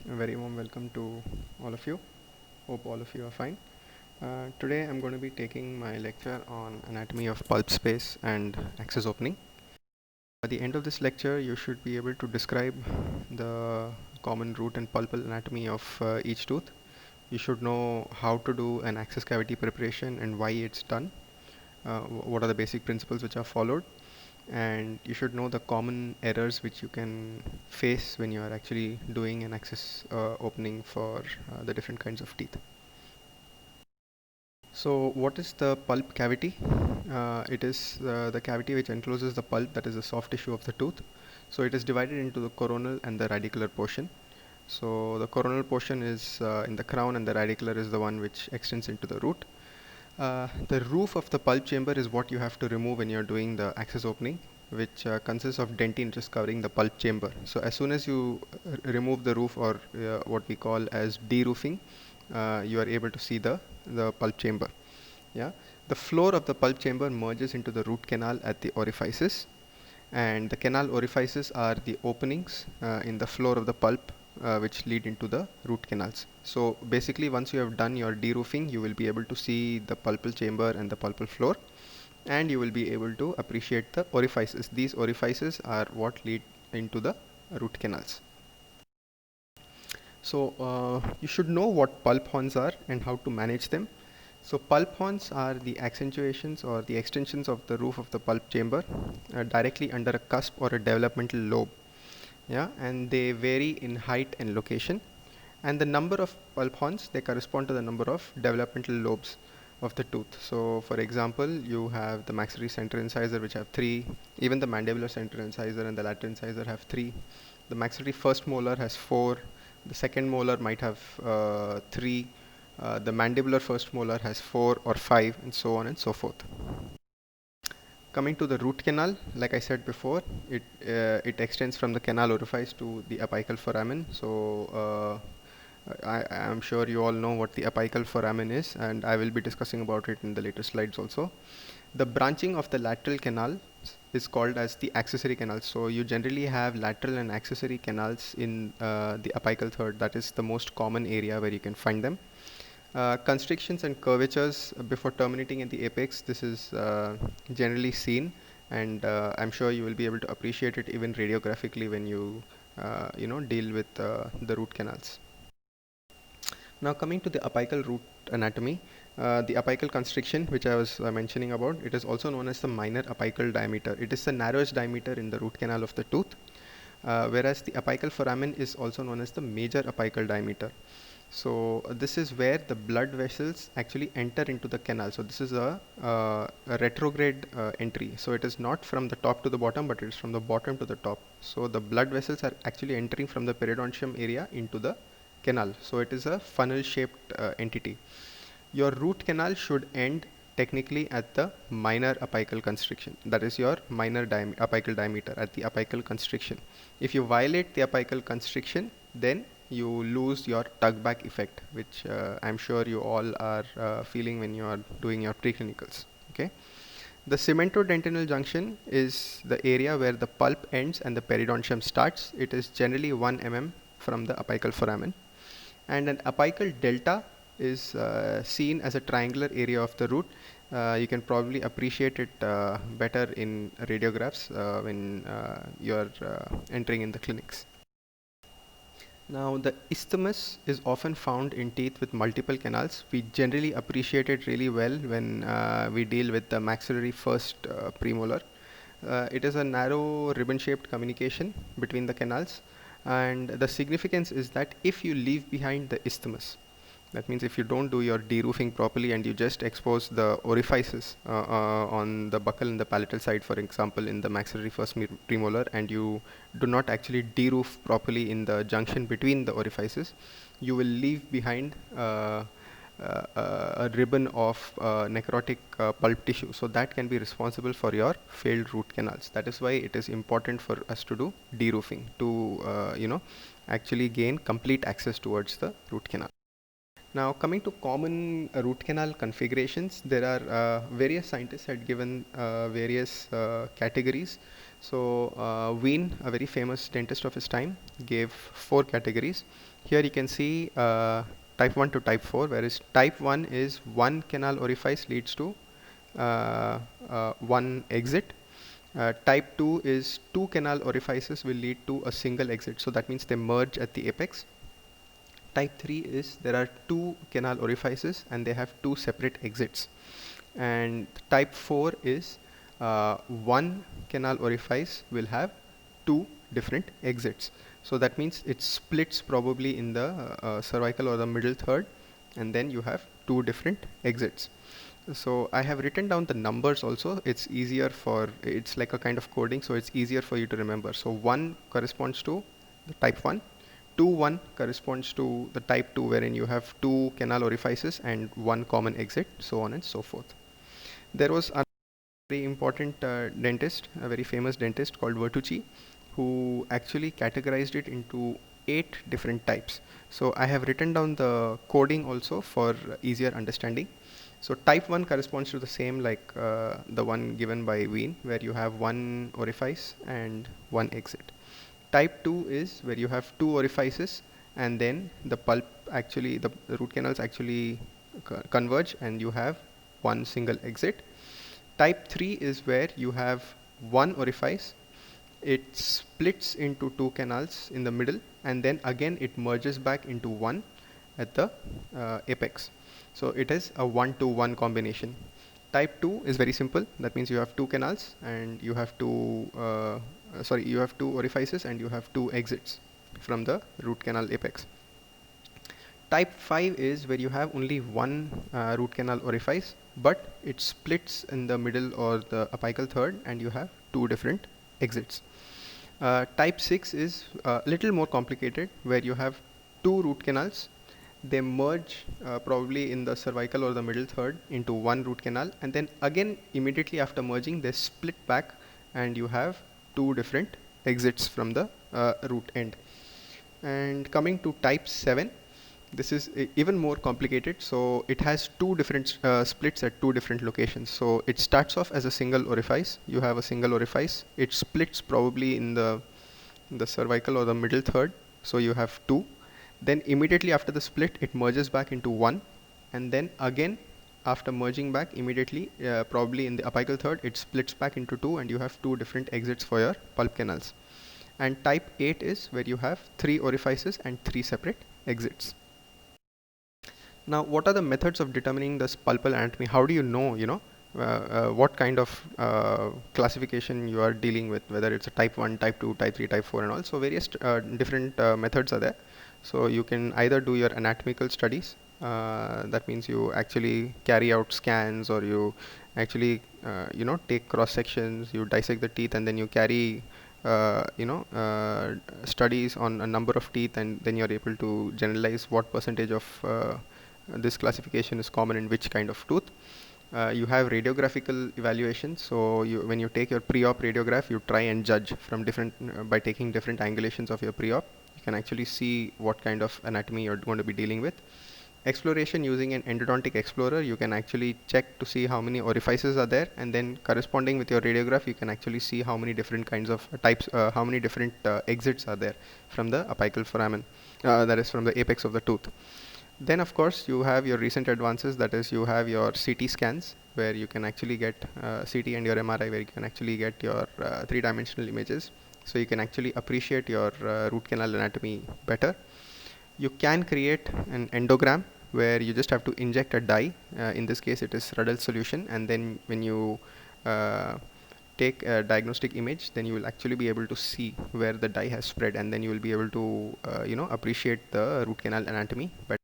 A very warm welcome to all of you. Hope all of you are fine. Today I'm going to be taking my lecture on anatomy of pulp space and axis opening. At the end of this lecture, you should be able to describe the common root and pulpal anatomy of each tooth. You should know how to do an axis cavity preparation and why it's done. What are the basic principles which are followed, and you should know the common errors which you can face when you are actually doing an axis opening for the different kinds of teeth. So what is the pulp cavity? It is the cavity which encloses the pulp, that is the soft tissue of the tooth. So it is divided into the coronal and the radicular portion. So the coronal portion is in the crown, and the radicular is the one which extends into the root. The roof of the pulp chamber is what you have to remove when you're doing the axis opening, which consists of dentine just covering the pulp chamber. So as soon as you remove the roof, or what we call as de-roofing, you are able to see the pulp chamber. Yeah, the floor of the pulp chamber merges into the root canal at the orifices, and the canal orifices are the openings in the floor of the pulp which lead into the root canals. So basically, once you have done your de-roofing, you will be able to see the pulpal chamber and the pulpal floor, and you will be able to appreciate the orifices. These orifices are what lead into the root canals. So you should know what pulp horns are and how to manage them. So pulp horns are the accentuations or the extensions of the roof of the pulp chamber directly under a cusp or a developmental lobe. Yeah, and they vary in height and location. And the number of pulp horns, they correspond to the number of developmental lobes of the tooth. So for example, you have the maxillary center incisor, which have 3. Even the mandibular center incisor and the lateral incisor have 3. The maxillary first molar has 4. The second molar might have 3. The mandibular first molar has 4 or 5, and so on and so forth. Coming to the root canal, like I said before, it extends from the canal orifice to the apical foramen. So I am sure you all know what the apical foramen is, and I will be discussing about it in the later slides also. The branching of the lateral canal is called as the accessory canal. So you generally have lateral and accessory canals in the apical third. That is the most common area where you can find them. Constrictions and curvatures before terminating in the apex, this is generally seen, and I'm sure you will be able to appreciate it even radiographically when you deal with the root canals. Now coming to the apical root anatomy, the apical constriction, which I was mentioning about, it is also known as the minor apical diameter. It is the narrowest diameter in the root canal of the tooth, whereas the apical foramen is also known as the major apical diameter. So this is where the blood vessels actually enter into the canal. So this is a retrograde entry. So it is not from the top to the bottom, but it is from the bottom to the top. So the blood vessels are actually entering from the periodontium area into the canal. So it is a funnel shaped entity. Your root canal should end technically at the minor apical constriction. That is your minor apical diameter at the apical constriction. If you violate the apical constriction, then you lose your tug back effect, which I'm sure you all are feeling when you are doing your preclinicals. Okay. The cemento-dentinal junction is the area where the pulp ends and the periodontium starts. It is generally 1 mm from the apical foramen. And an apical delta is seen as a triangular area of the root. You can probably appreciate it better in radiographs when you're entering in the clinics. Now, the isthmus is often found in teeth with multiple canals. We generally appreciate it really well when we deal with the maxillary first premolar. It is a narrow ribbon-shaped communication between the canals, and the significance is that if you leave behind the isthmus, that means if you don't do your de-roofing properly and you just expose the orifices on the buccal and the palatal side, for example, in the maxillary first premolar, and you do not actually de-roof properly in the junction between the orifices, you will leave behind a ribbon of necrotic pulp tissue. So that can be responsible for your failed root canals. That is why it is important for us to do de-roofing to actually gain complete access towards the root canal. Now coming to common root canal configurations, there are various scientists had given various categories. So Wien, a very famous dentist of his time, gave 4 categories. Here you can see type 1 to type 4, whereas type 1 is one canal orifice leads to one exit. Type 2 is two canal orifices will lead to a single exit, so that means they merge at the apex. Type 3 is there are two canal orifices and they have two separate exits. And type 4 is one canal orifice will have two different exits. So that means it splits probably in the cervical or the middle third, and then you have two different exits. So I have written down the numbers also. It's easier for, it's like a kind of coding, so it's easier for you to remember. So 1 corresponds to the type 1, 2 1 corresponds to the type 2, wherein you have two canal orifices and one common exit, so on and so forth. There was a very important dentist, a very famous dentist called Vertucci, who actually categorized it into 8 different types. So I have written down the coding also for easier understanding. So type 1 corresponds to the same like the one given by Wien, where you have one orifice and one exit. Type 2 is where you have two orifices and then the pulp actually, the root canals actually converge and you have one single exit. Type 3 is where you have one orifice, it splits into two canals in the middle, and then again it merges back into one at the apex. So it is a 1-to-1 combination. Type 2 is very simple. That means you have two canals and you have you have two orifices and you have two exits from the root canal apex. Type 5 is where you have only one root canal orifice, but it splits in the middle or the apical third and you have two different exits. Type 6 is a little more complicated, where you have two root canals. They merge probably in the cervical or the middle third into one root canal, and then again immediately after merging they split back and you have two different exits from the root end. And coming to type 7, this is even more complicated. So it has two different splits at two different locations. So it starts off as a single orifice. You have a single orifice. It splits probably in the cervical or the middle third. So you have two. Then immediately after the split, it merges back into one. And then again, after merging back immediately, probably in the apical third, it splits back into two and you have two different exits for your pulp canals. And type 8 is where you have three orifices and three separate exits. Now, what are the methods of determining this pulpal anatomy? How do you know, what kind of classification you are dealing with, whether it's a type 1, type 2, type 3, type 4 and all. So various different methods are there. So you can either do your anatomical studies. That means you actually carry out scans, or you actually, take cross sections, you dissect the teeth, and then you carry studies on a number of teeth, and then you're able to generalize what percentage of this classification is common in which kind of tooth. You have radiographical evaluation. So when you take your pre-op radiograph, you try and judge from different by taking different angulations of your pre-op. You can actually see what kind of anatomy you're going to be dealing with. Exploration, using an endodontic explorer, you can actually check to see how many orifices are there, and then corresponding with your radiograph, you can actually see how many different kinds of types, how many different exits are there from the apical foramen, that is from the apex of the tooth. Then of course you have your recent advances, that is you have your CT scans, where you can actually get CT, and your MRI, where you can actually get your three-dimensional images, so you can actually appreciate your root canal anatomy better. You can create an endogram, where you just have to inject a dye. In this case it is Rudel solution, and then when you take a diagnostic image, then you will actually be able to see where the dye has spread, and then you will be able to appreciate the root canal anatomy better.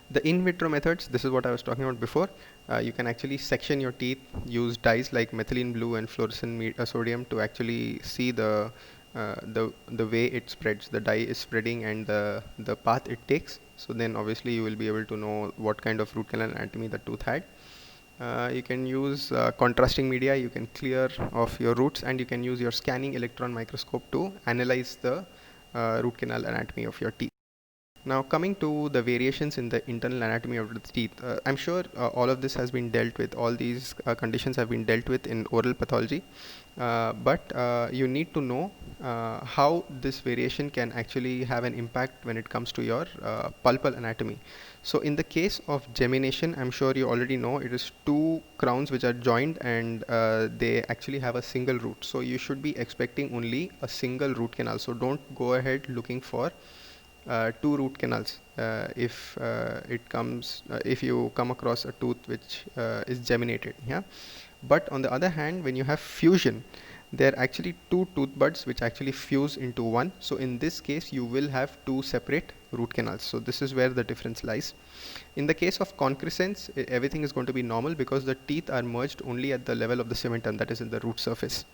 The in vitro methods, this is what I was talking about before. You can actually section your teeth, use dyes like methylene blue and fluorescent sodium to actually see the way it spreads, the dye is spreading, and the path it takes. So then obviously you will be able to know what kind of root canal anatomy the tooth had. You can use contrasting media, you can clear off your roots, and you can use your scanning electron microscope to analyze the root canal anatomy of your teeth. Now coming to the variations in the internal anatomy of the teeth, I'm sure all of this has been dealt with, all these conditions have been dealt with in oral pathology, but you need to know how this variation can actually have an impact when it comes to your pulpal anatomy. So in the case of gemination, I'm sure you already know it is two crowns which are joined and they actually have a single root. So you should be expecting only a single root canal. So don't go ahead looking for two root canals if you come across a tooth which is geminated. Yeah, but on the other hand, when you have fusion, there are actually two tooth buds which actually fuse into one. So in this case you will have two separate root canals. So this is where the difference lies. In the case of concrescence, everything is going to be normal because the teeth are merged only at the level of the cementum, that is in the root surface.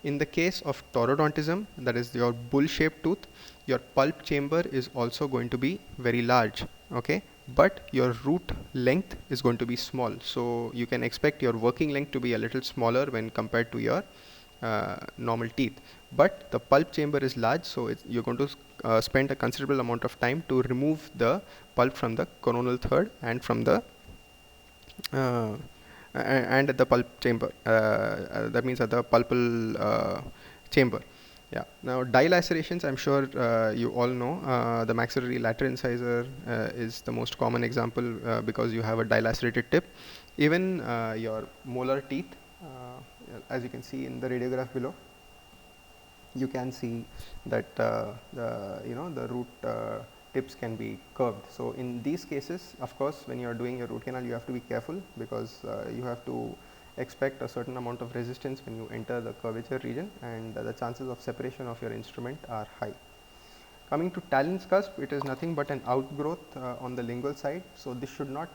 In the case of taurodontism, that is your bull-shaped tooth, your pulp chamber is also going to be very large, okay? But your root length is going to be small. So you can expect your working length to be a little smaller when compared to your normal teeth. But the pulp chamber is large, so you're going to spend a considerable amount of time to remove the pulp from the coronal third and from the uh, and at the pulp chamber. That means at the pulpal chamber. Yeah. Now dilacerations, I'm sure you all know. The maxillary lateral incisor is the most common example because you have a dilacerated tip. Even your molar teeth, as you can see in the radiograph below, you can see that the root tips can be curved. So in these cases, of course, when you are doing a root canal, you have to be careful because you have to expect a certain amount of resistance when you enter the curvature region, and the chances of separation of your instrument are high. Coming to Talon's cusp, it is nothing but an outgrowth on the lingual side. So this should not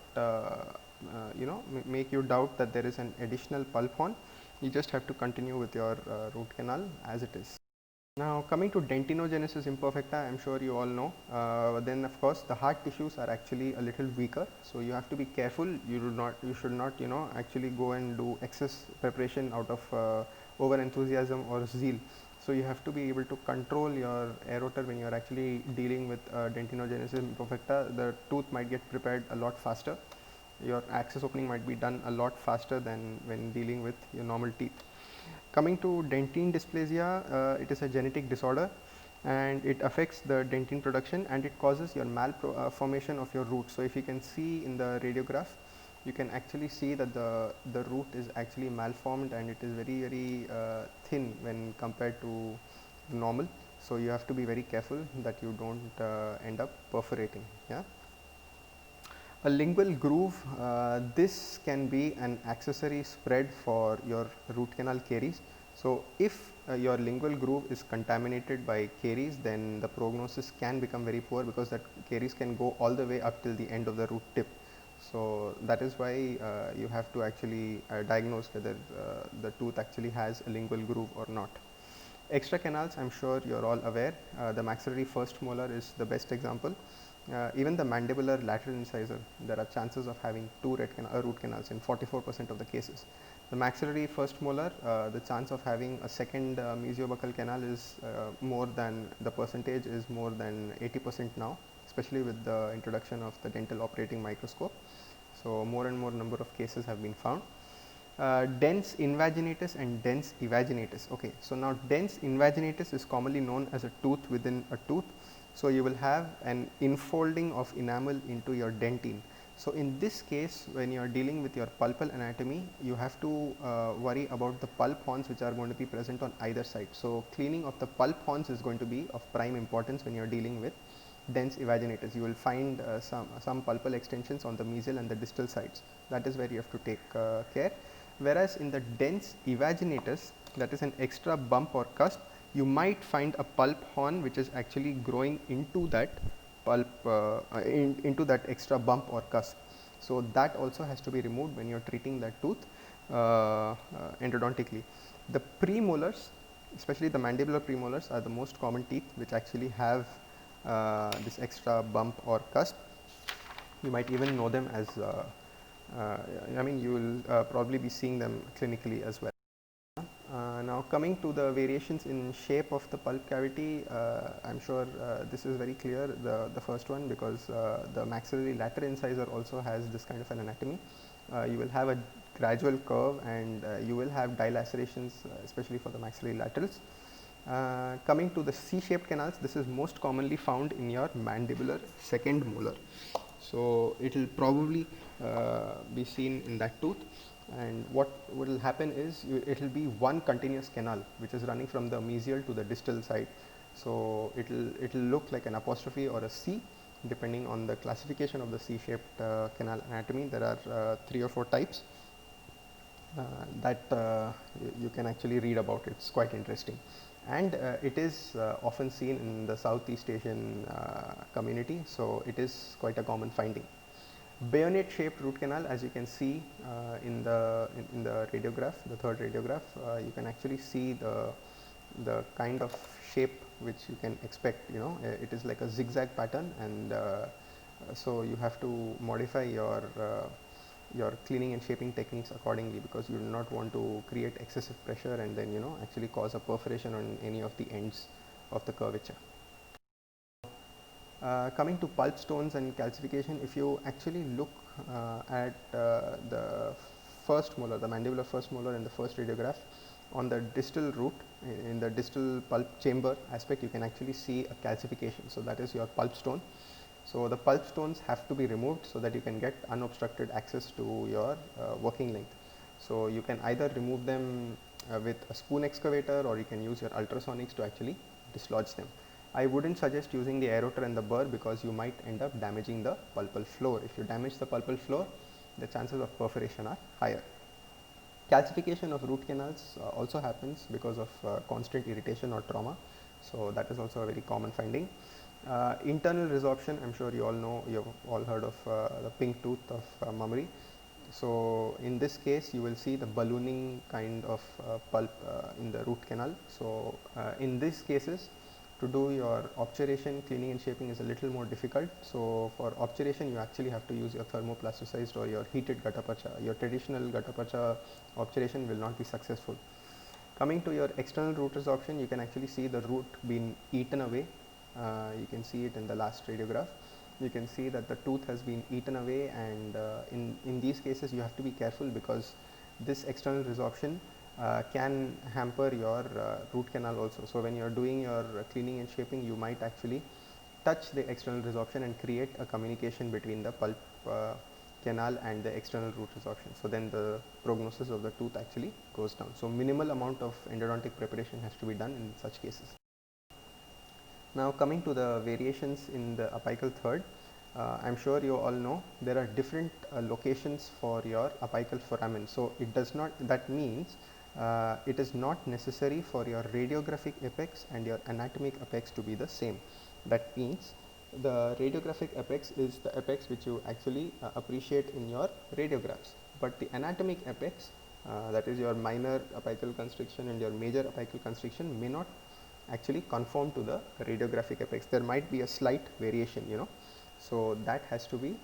make you doubt that there is an additional pulp horn. You just have to continue with your root canal as it is. Now coming to dentinogenesis imperfecta, I am sure you all know. Then of course the hard tissues are actually a little weaker, so you have to be careful. You should not actually go and do excess preparation out of over enthusiasm or zeal. So you have to be able to control your aerotor when you are actually dealing with dentinogenesis imperfecta. The tooth might get prepared a lot faster. Your access opening might be done a lot faster than when dealing with your normal teeth. Coming to dentine dysplasia, it is a genetic disorder and it affects the dentine production and it causes your malformation of your root. So if you can see in the radiograph, you can actually see that the root is actually malformed and it is very thin when compared to normal. So you have to be very careful that you don't end up perforating. Yeah. A lingual groove, this can be an accessory spread for your root canal caries. So if your lingual groove is contaminated by caries, then the prognosis can become very poor because that caries can go all the way up till the end of the root tip. So that is why you have to actually diagnose whether the tooth actually has a lingual groove or not. Extra canals, I'm sure you're all aware. The maxillary first molar is the best example. Even the mandibular lateral incisor, there are chances of having two root canals in 44% of the cases. The maxillary first molar, the chance of having a second mesiobuccal canal is more than, the percentage is more than 80% now, especially with the introduction of the dental operating microscope. So more and more number of cases have been found. Dens invaginatus and dens evaginatus. Okay, so now dens invaginatus is commonly known as a tooth within a tooth. So you will have an infolding of enamel into your dentine. So in this case, when you are dealing with your pulpal anatomy, you have to worry about the pulp horns which are going to be present on either side. So cleaning of the pulp horns is going to be of prime importance when you are dealing with dens evaginatus. You will find some pulpal extensions on the mesial and the distal sides. That is where you have to take care. Whereas in the dens evaginatus, that is an extra bump or cusp, you might find a pulp horn which is actually growing into that pulp, into that extra bump or cusp. So that also has to be removed when you are treating that tooth endodontically. The premolars, especially the mandibular premolars, are the most common teeth which actually have this extra bump or cusp. You might even know them as you will probably be seeing them clinically as well. Now Now coming to the variations in shape of the pulp cavity, I'm sure this is very clear, the first one, because the maxillary lateral incisor also has this kind of an anatomy. You will have a gradual curve, and you will have dilacerations, especially for the maxillary laterals. Coming to the C-shaped canals, this is most commonly found in your mandibular second molar. So it will probably be seen in that tooth, and what will happen is it will be one continuous canal which is running from the mesial to the distal side. So it will look like an apostrophe or a C, depending on the classification of the C-shaped canal anatomy. There are 3 or 4 types that you can actually read about. It's quite interesting, and it is often seen in the Southeast Asian community, so it is quite a common finding. Bayonet shaped root canal, as you can see in the radiograph, the third radiograph, you can actually see the kind of shape which you can expect. It is like a zigzag pattern, and so you have to modify your cleaning and shaping techniques accordingly, because you do not want to create excessive pressure and then actually cause a perforation on any of the ends of the curvature. Coming to pulp stones and calcification, if you actually look at the first molar, the mandibular first molar in the first radiograph, on the distal root, in the distal pulp chamber aspect, you can actually see a calcification. So that is your pulp stone. So the pulp stones have to be removed so that you can get unobstructed access to your working length. So you can either remove them with a spoon excavator, or you can use your ultrasonics to actually dislodge them. I wouldn't suggest using the aeroter and the burr, because you might end up damaging the pulpal floor. If you damage the pulpal floor, the chances of perforation are higher. Calcification of root canals also happens because of constant irritation or trauma. So that is also a very common finding. Internal resorption, I'm sure you all know, you have all heard of the pink tooth of Mamre. So in this case, you will see the ballooning kind of pulp in the root canal. So in these cases, to do your obturation, cleaning and shaping is a little more difficult. So for obturation, you actually have to use your thermoplasticized or your heated Gataparcha. Your traditional Gataparcha obturation will not be successful. Coming to your external root resorption, you can actually see the root being eaten away. You can see it in the last radiograph. You can see that the tooth has been eaten away, and in these cases you have to be careful, because this external resorption can hamper your root canal also. So when you are doing your cleaning and shaping, you might actually touch the external resorption and create a communication between the pulp canal and the external root resorption. So then the prognosis of the tooth actually goes down. So minimal amount of endodontic preparation has to be done in such cases. Now coming to the variations in the apical third, I'm sure you all know there are different locations for your apical foramen. So it does not, that means it is not necessary for your radiographic apex and your anatomic apex to be the same. That means the radiographic apex is the apex which you actually appreciate in your radiographs, but the anatomic apex, that is your minor apical constriction and your major apical constriction, may not actually conform to the radiographic apex. There might be a slight variation, so that has to be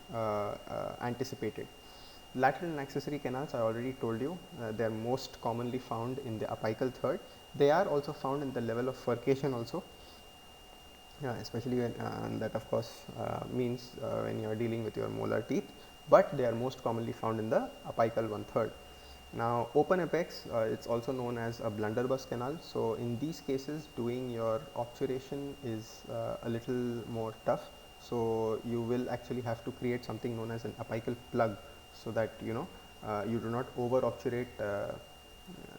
anticipated. Lateral and accessory canals, I already told you, they are most commonly found in the apical third. They are also found in the level of furcation also, especially when that of course means when you are dealing with your molar teeth, but they are most commonly found in the apical 1/3. Now open apex, it's also known as a blunderbuss canal. So in these cases, doing your obturation is a little more tough. So you will actually have to create something known as an apical plug, so that you do not over obturate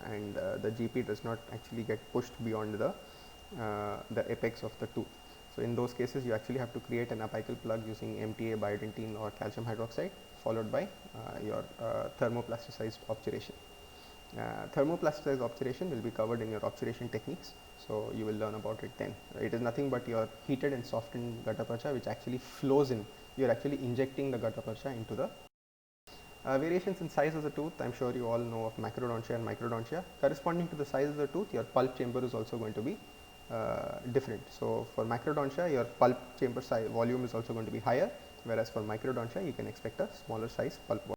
and the GP does not actually get pushed beyond the apex of the tooth. So in those cases, you actually have to create an apical plug using MTA, biodentine or calcium hydroxide, followed by your thermoplasticized obturation. Thermoplasticized obturation will be covered in your obturation techniques, so you will learn about it then. It is nothing but your heated and softened Gataparcha which actually flows in. You are actually injecting the Gataparcha into the variations in size of the tooth. I'm sure you all know of macrodontia and microdontia. Corresponding to the size of the tooth, your pulp chamber is also going to be different. So for macrodontia, your pulp chamber size volume is also going to be higher, whereas for microdontia you can expect a smaller size pulp volume.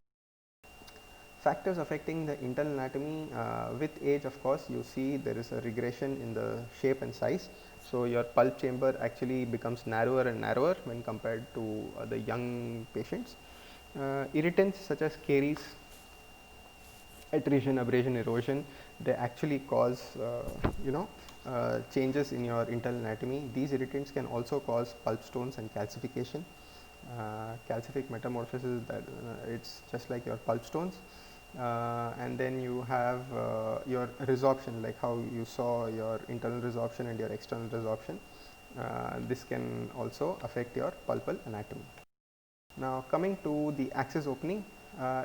Factors affecting the internal anatomy, with age of course you see there is a regression in the shape and size. So your pulp chamber actually becomes narrower and narrower when compared to the young patients. Irritants such as caries, attrition, abrasion, erosion, they actually cause changes in your internal anatomy. These irritants can also cause pulp stones and calcification. Calcific metamorphosis, that it's just like your pulp stones. And then you have your resorption, like how you saw your internal resorption and your external resorption. This can also affect your pulpal anatomy. Now coming to the axis opening,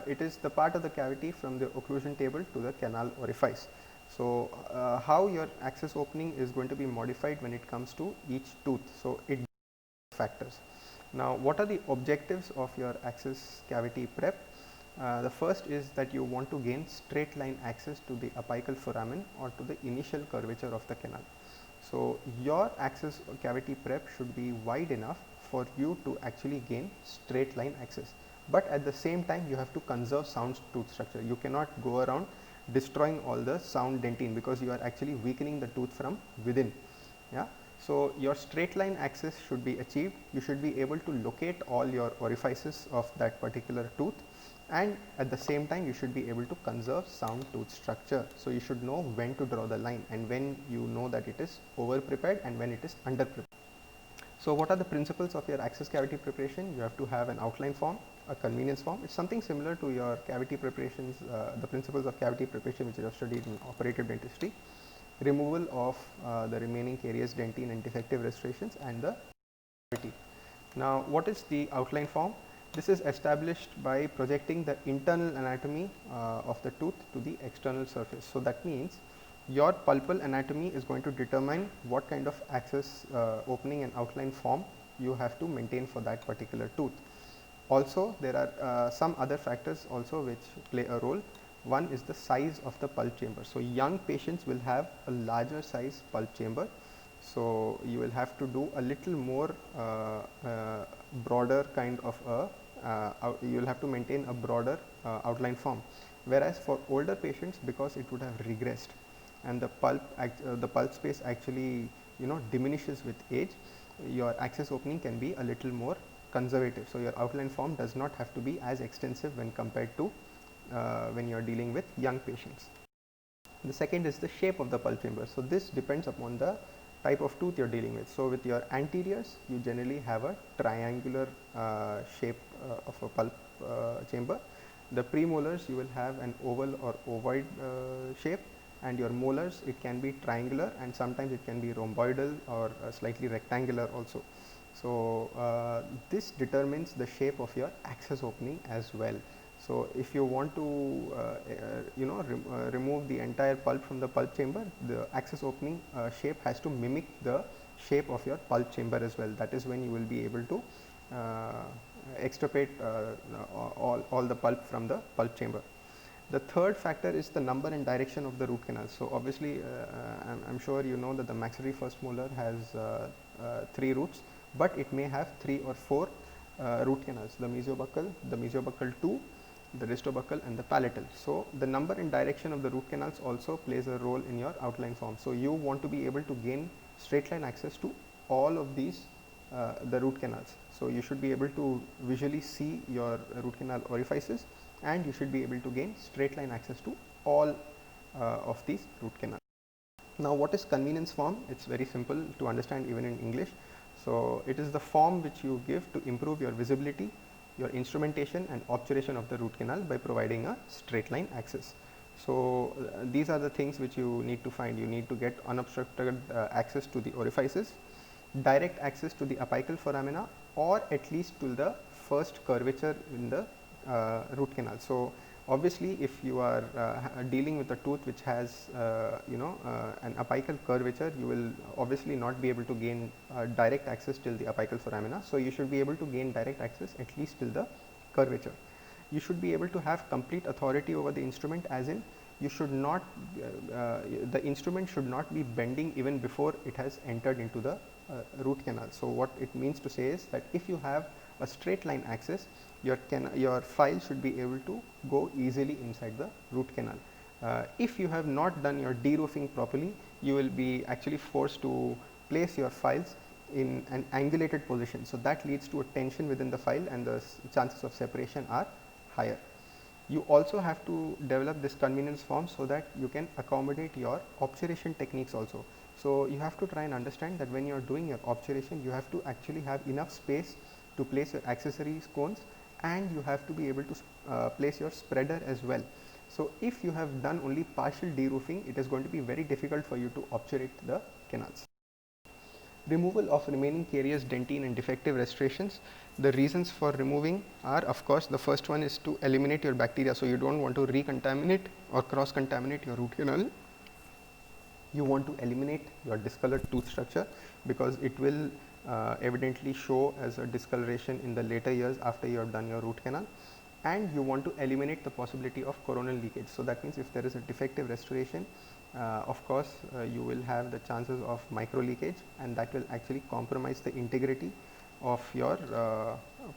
it is the part of the cavity from the occlusion table to the canal orifice. So how your axis opening is going to be modified when it comes to each tooth. So it factors. Now what are the objectives of your axis cavity prep? The first is that you want to gain straight line access to the apical foramen or to the initial curvature of the canal. So your axis cavity prep should be wide enough for you to actually gain straight line access, but at the same time you have to conserve sound tooth structure. You cannot go around destroying all the sound dentine, because you are actually weakening the tooth from within. Yeah. So your straight line access should be achieved. You should be able to locate all your orifices of that particular tooth, and at the same time you should be able to conserve sound tooth structure. So you should know when to draw the line and when you know that it is over prepared and when it is under prepared. So what are the principles of your axis cavity preparation? You have to have an outline form, a convenience form. It's something similar to your cavity preparations, the principles of cavity preparation which you have studied in operative dentistry. Removal of the remaining carious dentine and defective restorations, and the cavity. Now what is the outline form? This is established by projecting the internal anatomy of the tooth to the external surface. So that means your pulpal anatomy is going to determine what kind of axis opening and outline form you have to maintain for that particular tooth. Also there are some other factors also which play a role. One is the size of the pulp chamber. So young patients will have a larger size pulp chamber. So you will have to do a little more broader kind of you will have to maintain a broader outline form. Whereas for older patients, because it would have regressed and the pulp space actually diminishes with age, your axis opening can be a little more conservative. So your outline form does not have to be as extensive when compared to when you are dealing with young patients. The second is the shape of the pulp chamber. So this depends upon the type of tooth you are dealing with. So with your anteriors, you generally have a triangular shape of a pulp chamber. The premolars, you will have an oval or ovoid shape, and your molars, it can be triangular and sometimes it can be rhomboidal or slightly rectangular also. So this determines the shape of your axis opening as well. So if you want to remove the entire pulp from the pulp chamber, the axis opening shape has to mimic the shape of your pulp chamber as well. That is when you will be able to extirpate all the pulp from the pulp chamber. The third factor is the number and direction of the root canal. So obviously I'm sure you know that the maxillary first molar has 3 roots, but it may have 3 or 4 root canals: the mesiobuccal 2, the ristobuccal, and the palatal. So the number and direction of the root canals also plays a role in your outline form. So you want to be able to gain straight line access to all of these the root canals. So you should be able to visually see your root canal orifices, and you should be able to gain straight line access to all of these root canals. Now what is convenience form? It's very simple to understand even in English. So it is the form which you give to improve your visibility, your instrumentation and obturation of the root canal by providing a straight line access. So these are the things which you need to find. You need to get unobstructed access to the orifices, direct access to the apical foramina, or at least to the first curvature in the root canal. So obviously if you are dealing with a tooth which has an apical curvature, you will obviously not be able to gain direct access till the apical foramina. So you should be able to gain direct access at least till the curvature. You should be able to have complete authority over the instrument, as in you should not, the instrument should not be bending even before it has entered into the root canal. So what it means to say is that if you have a straight line axis, your file should be able to go easily inside the root canal. If you have not done your deroofing properly, you will be actually forced to place your files in an angulated position. So that leads to a tension within the file, and the chances of separation are higher. You also have to develop this convenience form so that you can accommodate your obturation techniques also. So you have to try and understand that when you are doing your obturation, you have to actually have enough space to place your accessories cones, and you have to be able to place your spreader as well. So if you have done only partial deroofing, it is going to be very difficult for you to obturate the canals. Removal of remaining carious, dentine and defective restorations. The reasons for removing are, of course, the first one is to eliminate your bacteria. So you don't want to recontaminate or cross contaminate your root canal. You want to eliminate your discolored tooth structure, because it will evidently show as a discoloration in the later years after you have done your root canal. And you want to eliminate the possibility of coronal leakage. So that means if there is a defective restoration, of course you will have the chances of micro leakage, and that will actually compromise the integrity of your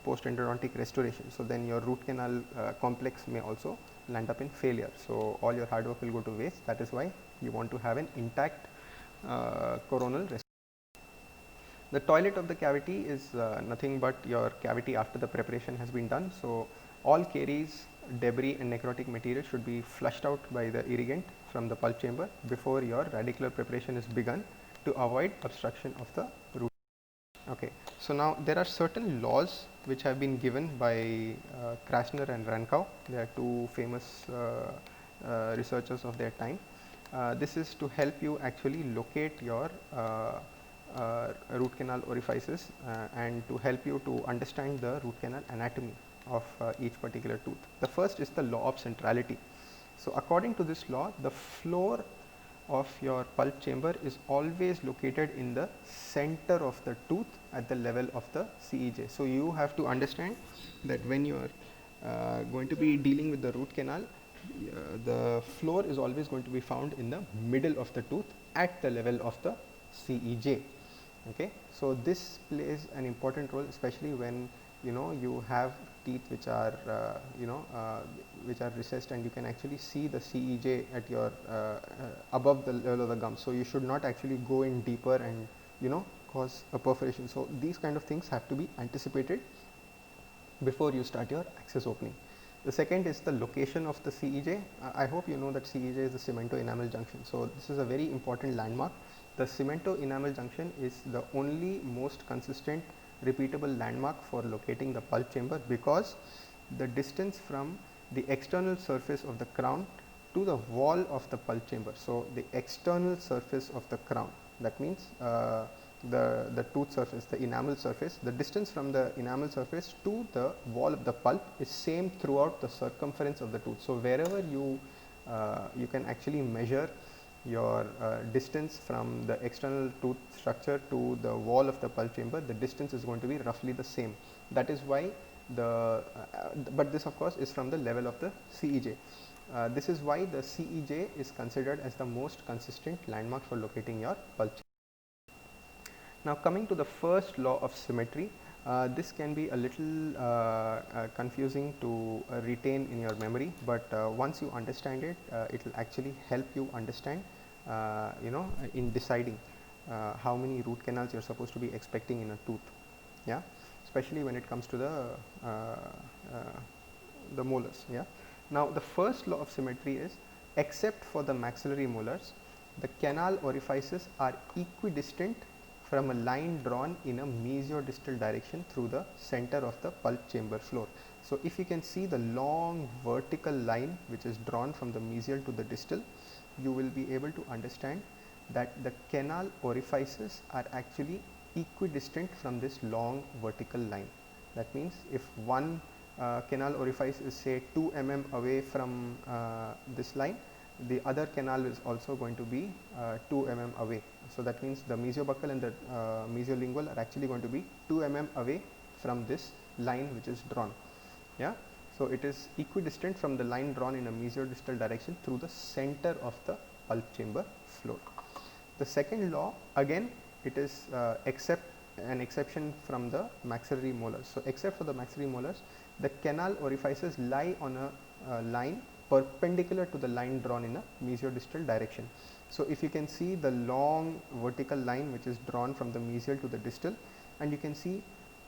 post endodontic restoration. So then your root canal complex may also land up in failure. So all your hard work will go to waste. That is why you want to have an intact coronal restoration. The toilet of the cavity is nothing but your cavity after the preparation has been done. So all caries, debris and necrotic material should be flushed out by the irrigant from the pulp chamber before your radicular preparation is begun, to avoid obstruction of the root. Okay, so now there are certain laws which have been given by Krasner and Rankau. They are two famous researchers of their time. This is to help you actually locate your root canal orifices and to help you to understand the root canal anatomy of each particular tooth. The first is the law of centrality. So according to this law, the floor of your pulp chamber is always located in the center of the tooth at the level of the CEJ. So you have to understand that when you are going to be dealing with the root canal, the floor is always going to be found in the middle of the tooth at the level of the CEJ. Okay, so this plays an important role, especially when you have teeth which are which are recessed, and you can actually see the CEJ at your above the level of the gum. So you should not actually go in deeper and cause a perforation. So these kind of things have to be anticipated before you start your access opening. The second is the location of the CEJ. I hope you know that CEJ is the cemento enamel junction. So this is a very important landmark. The cemento enamel junction is the only most consistent repeatable landmark for locating the pulp chamber, because the distance from the external surface of the crown to the wall of the pulp chamber. So the external surface of the crown, that means the tooth surface, the enamel surface, the distance from the enamel surface to the wall of the pulp is same throughout the circumference of the tooth. So wherever you can actually measure your distance from the external tooth structure to the wall of the pulp chamber, the distance is going to be roughly the same. That is why but this of course is from the level of the CEJ. This is why the CEJ is considered as the most consistent landmark for locating your pulp chamber. Now coming to the first law of symmetry, this can be a little confusing to retain in your memory, but once you understand it, it will actually help you understand in deciding how many root canals you are supposed to be expecting in a tooth, yeah, especially when it comes to the molars. Yeah. Now the first law of symmetry is, except for the maxillary molars, the canal orifices are equidistant from a line drawn in a mesiodistal direction through the center of the pulp chamber floor. So if you can see the long vertical line which is drawn from the mesial to the distal, you will be able to understand that the canal orifices are actually equidistant from this long vertical line. That means if one canal orifice is say 2 mm away from this line, the other canal is also going to be 2 mm away. So that means the mesiobuccal and the mesiolingual are actually going to be 2 mm away from this line which is drawn. Yeah. So it is equidistant from the line drawn in a mesiodistal direction through the center of the pulp chamber floor. The second law, again, it is an exception from the maxillary molars. So except for the maxillary molars, the canal orifices lie on a line perpendicular to the line drawn in a mesiodistal direction. So if you can see the long vertical line which is drawn from the mesial to the distal, and you can see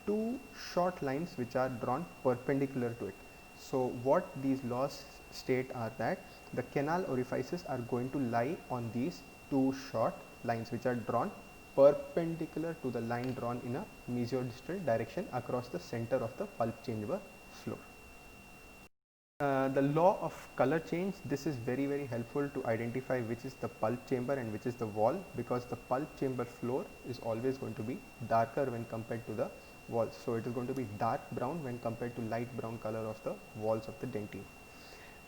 two short lines which are drawn perpendicular to it. So what these laws state are that the canal orifices are going to lie on these two short lines which are drawn perpendicular to the line drawn in a mesiodistal direction across the center of the pulp chamber floor. The law of color change, this is very helpful to identify which is the pulp chamber and which is the wall, because the pulp chamber floor is always going to be darker when compared to the walls. So it is going to be dark brown when compared to light brown color of the walls of the dentine.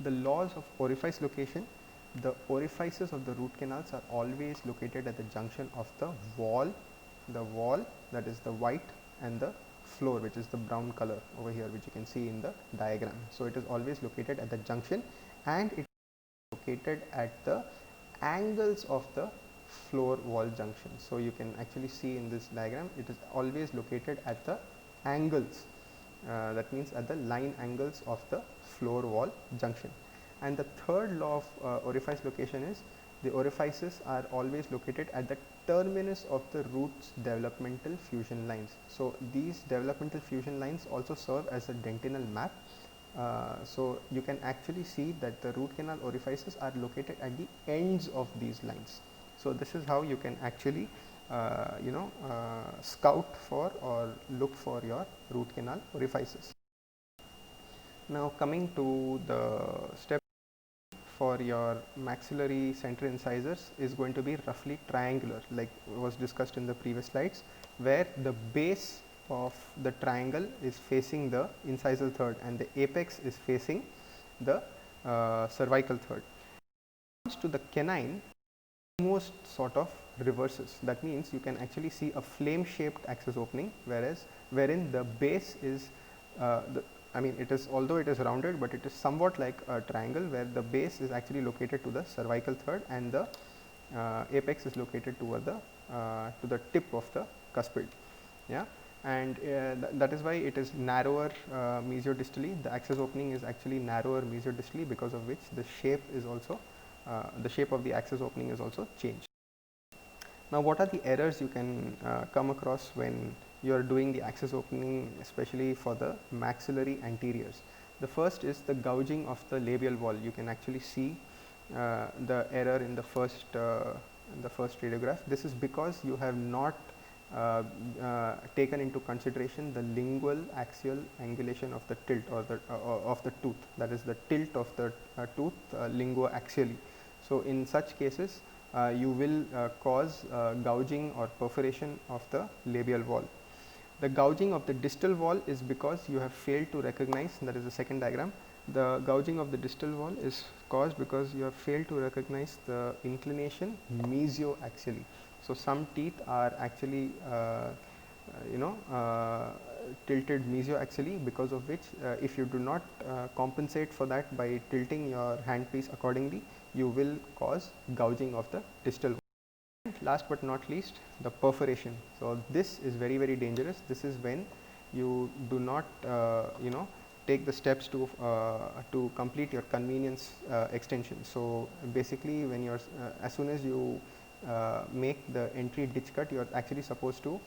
The laws of orifice location, the orifices of the root canals are always located at the junction of the wall that is the white, and the floor, which is the brown color over here, which you can see in the diagram. So it is always located at the junction, and it is located at the angles of the floor wall junction. So you can actually see in this diagram, it is always located at the angles, that means at the line angles of the floor wall junction. And the third law of orifice location is the orifices are always located at the terminus of the root's developmental fusion lines. So these developmental fusion lines also serve as a dentinal map. So you can actually see that the root canal orifices are located at the ends of these lines. So this is how you can actually scout for or look for your root canal orifices. Now coming to the step for your maxillary center incisors is going to be roughly triangular, like was discussed in the previous slides, where the base of the triangle is facing the incisal third and the apex is facing the cervical third. When it comes to the canine, almost sort of reverses. That means you can actually see a flame shaped access opening, wherein the base is it is, although it is rounded, but it is somewhat like a triangle, where the base is actually located to the cervical third and the apex is located toward the to the tip of the cuspid. Yeah, and that is why it is narrower mesiodistally. The access opening is actually narrower mesiodistally, because of which the shape is also the shape of the access opening is also changed. Now, what are the errors you can come across when you are doing the access opening, especially for the maxillary anteriors? The first is the gouging of the labial wall. You can actually see the error in the first radiograph. This is because you have not taken into consideration the lingual axial angulation of the tilt, or the of the tooth, that is the tilt of the tooth linguoaxially. So in such cases you will cause gouging or perforation of the labial wall. The gouging of the distal wall is because you have failed to recognize, that is the second diagram. The gouging of the distal wall is caused because you have failed to recognize the inclination mesioaxially. So some teeth are actually tilted mesioaxially, because of which if you do not compensate for that by tilting your handpiece accordingly, you will cause gouging of the distal wall. Last but not least, the perforation. So this is very dangerous. This is when you do not take the steps to complete your convenience extension. So basically, when you're as soon as you make the entry ditch cut, you are actually supposed to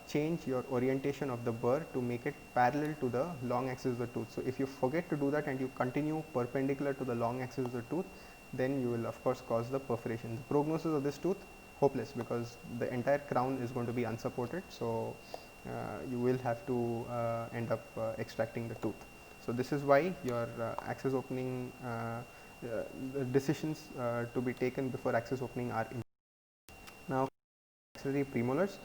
change your orientation of the burr to make it parallel to the long axis of the tooth. So if you forget to do that and you continue perpendicular to the long axis of the tooth, then you will of course cause the perforation. The prognosis of this tooth, hopeless, because the entire crown is going to be unsupported. So you will have to end up extracting the tooth. So this is why your access opening decisions to be taken before access opening are important. Now, maxillary premolars,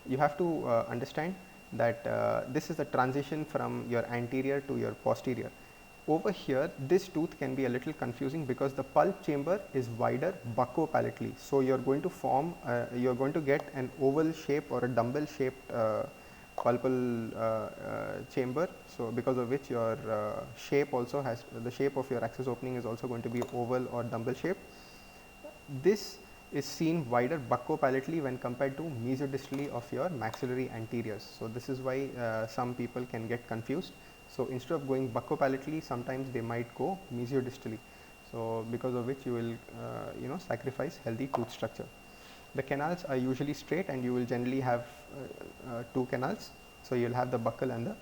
you have to understand that this is the transition from your anterior to your posterior. Over here, this tooth can be a little confusing because the pulp chamber is wider buccopalatally. So you are going to form, you are going to get an oval shape or a dumbbell shaped pulpal chamber, so because of which your shape also has, the shape of your access opening is also going to be oval or dumbbell shape. This is seen wider buccopalatally when compared to mesiodistally of your maxillary anteriors. So this is why some people can get confused. So instead of going buccopalatally, sometimes they might go mesiodistally. So because of which you will sacrifice healthy tooth structure. The canals are usually straight, and you will generally have two canals. So you will have the buccal and the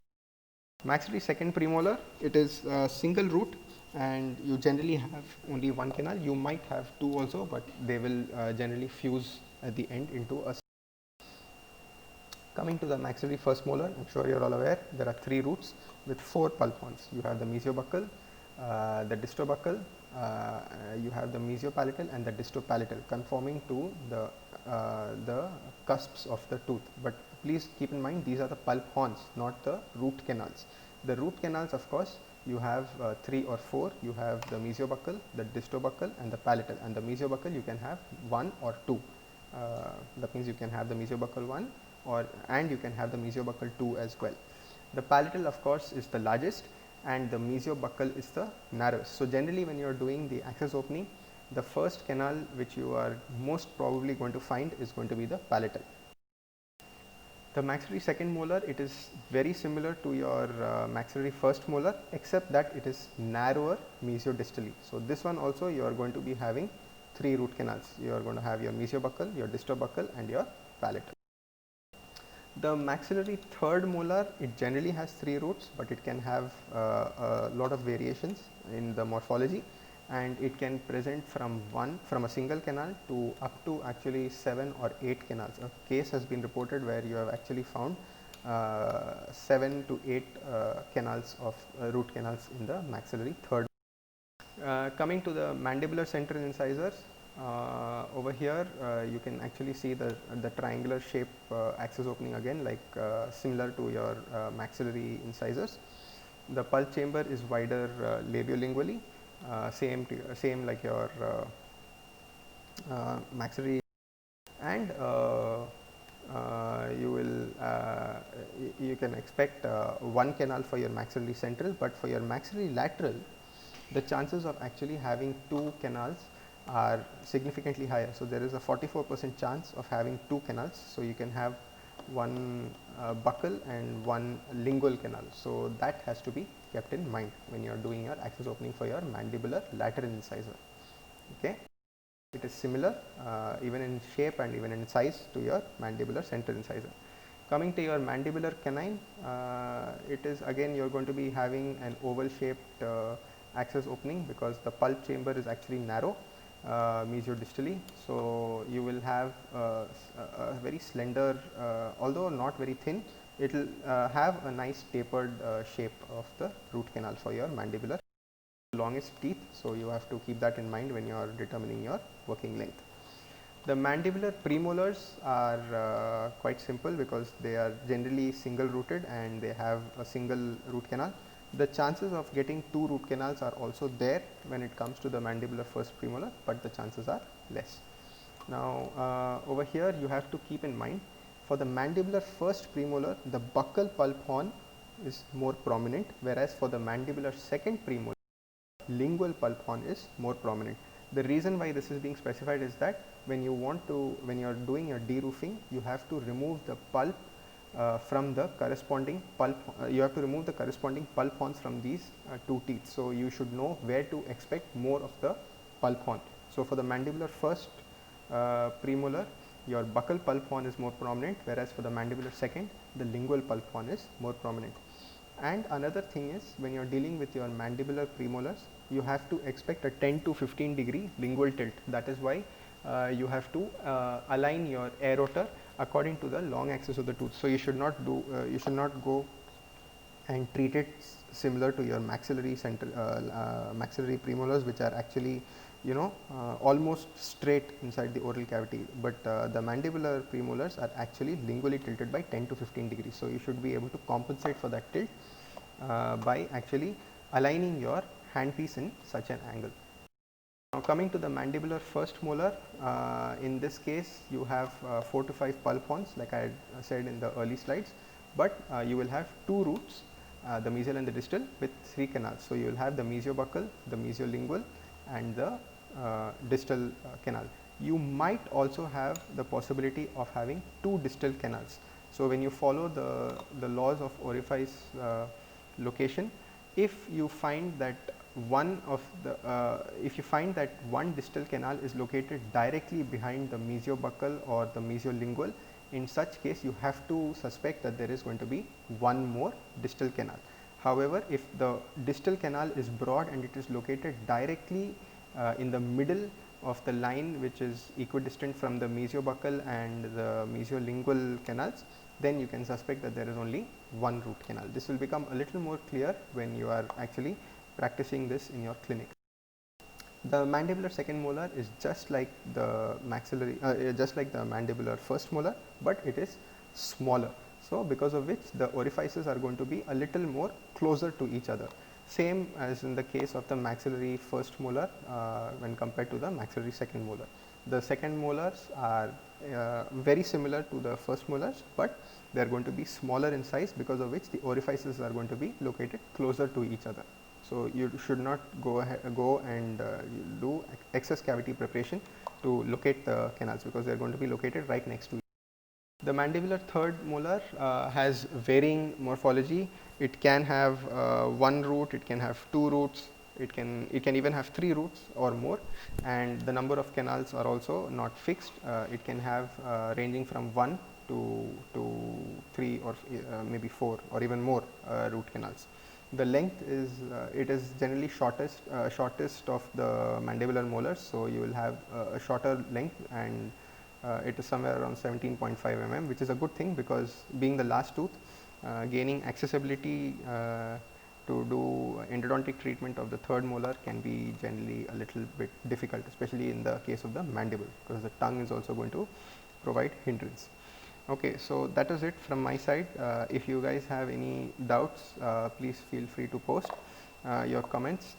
maxillary second premolar. It is a single root, and you generally have only one canal. You might have two also, but they will generally fuse at the end into a. Coming to the maxillary first molar, I'm sure you're all aware, there are three roots with four pulp horns. You have the mesiobuccal, the distobuccal, you have the mesiopalatal and the distopalatal, conforming to the cusps of the tooth. But please keep in mind, these are the pulp horns, not the root canals. The root canals, of course, you have three or four. You have the mesiobuccal, the distobuccal and the palatal. And the mesiobuccal you can have one or two. That means you can have the mesiobuccal 1 and you can have the mesiobuccal 2 as well. The palatal, of course, is the largest, and the mesiobuccal is the narrowest. So generally when you are doing the access opening, the first canal which you are most probably going to find is going to be the palatal. The maxillary second molar, it is very similar to your maxillary first molar, except that it is narrower mesiodistally. So this one also you are going to be having three root canals. You are going to have your mesiobuccal, your distobuccal and your palatal. The maxillary third molar, it generally has three roots, but it can have a lot of variations in the morphology, and it can present from a single canal to up to actually 7 or 8 canals. A case has been reported where you have actually found 7 to 8 canals of root canals in the maxillary third. Coming to the mandibular central incisors, over here you can actually see the triangular shape access opening again, like similar to your maxillary incisors. The pulp chamber is wider labiolingually, same like your maxillary, and you can expect one canal for your maxillary central, but for your maxillary lateral, the chances of actually having two canals are significantly higher. So there is a 44% chance of having two canals. So you can have one buccal and one lingual canal. So that has to be kept in mind when you are doing your access opening for your mandibular lateral incisor. Okay, it is similar even in shape and even in size to your mandibular central incisor. Coming to your mandibular canine, it is again you are going to be having an oval shaped access opening, because the pulp chamber is actually narrow mesiodistally. So you will have a very slender, although not very thin, it will have a nice tapered shape of the root canal for your mandibular longest teeth. So you have to keep that in mind when you are determining your working length. The mandibular premolars are quite simple, because they are generally single rooted and they have a single root canal. The chances of getting two root canals are also there when it comes to the mandibular first premolar, but the chances are less. Now over here you have to keep in mind, for the mandibular first premolar, the buccal pulp horn is more prominent, whereas for the mandibular second premolar, lingual pulp horn is more prominent. The reason why this is being specified is that when you are doing your deroofing, you have to remove the pulp from the corresponding pulp, you have to remove the corresponding pulp horns from these two teeth. So you should know where to expect more of the pulp horn. So for the mandibular first premolar, your buccal pulp horn is more prominent, whereas for the mandibular second, the lingual pulp horn is more prominent. And another thing is, when you are dealing with your mandibular premolars, you have to expect a 10 to 15 degree lingual tilt. That is why you have to align your air rotor according to the long axis of the tooth. So you should not go and treat it similar to your maxillary central maxillary premolars, which are actually almost straight inside the oral cavity, but the mandibular premolars are actually lingually tilted by 10 to 15 degrees. So you should be able to compensate for that tilt by actually aligning your handpiece in such an angle. Now coming to the mandibular first molar, in this case you have 4 to 5 pulp horns, like I had said in the early slides. but you will have two roots, the mesial and the distal, with three canals. So you will have the mesiobuccal, the mesiolingual, and the distal canal. You might also have the possibility of having two distal canals. So when you follow the laws of orifice location, if you find that one distal canal is located directly behind the mesiobuccal or the mesiolingual, in such case you have to suspect that there is going to be one more distal canal. However, if the distal canal is broad and it is located directly in the middle of the line which is equidistant from the mesiobuccal and the mesiolingual canals, then you can suspect that there is only one root canal. This will become a little more clear when you are actually practicing this in your clinic. The mandibular second molar is just like the maxillary, just like the mandibular first molar, but it is smaller. So because of which the orifices are going to be a little more closer to each other. Same as in the case of the maxillary first molar when compared to the maxillary second molar. The second molars are very similar to the first molars, but they are going to be smaller in size, because of which the orifices are going to be located closer to each other. So you should not go and do excess cavity preparation to locate the canals, because they are going to be located right next to each other. The mandibular third molar has varying morphology. It can have one root, it can have two roots, it can even have three roots or more, and the number of canals are also not fixed. It can have ranging from 1 to 3 or maybe 4 or even more root canals. The length is it is generally shortest of the mandibular molars, so you will have a shorter length, and it is somewhere around 17.5 mm, which is a good thing, because being the last tooth, gaining accessibility to do endodontic treatment of the third molar can be generally a little bit difficult, especially in the case of the mandible, because the tongue is also going to provide hindrance. Okay, so that is it from my side. If you guys have any doubts, please feel free to post your comments,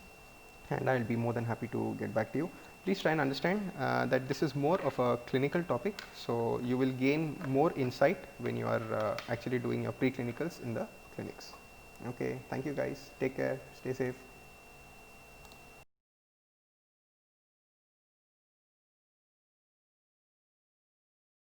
and I will be more than happy to get back to you. Please try and understand that this is more of a clinical topic, so you will gain more insight when you are actually doing your preclinicals in the clinics. Okay, thank you guys. Take care. Stay safe.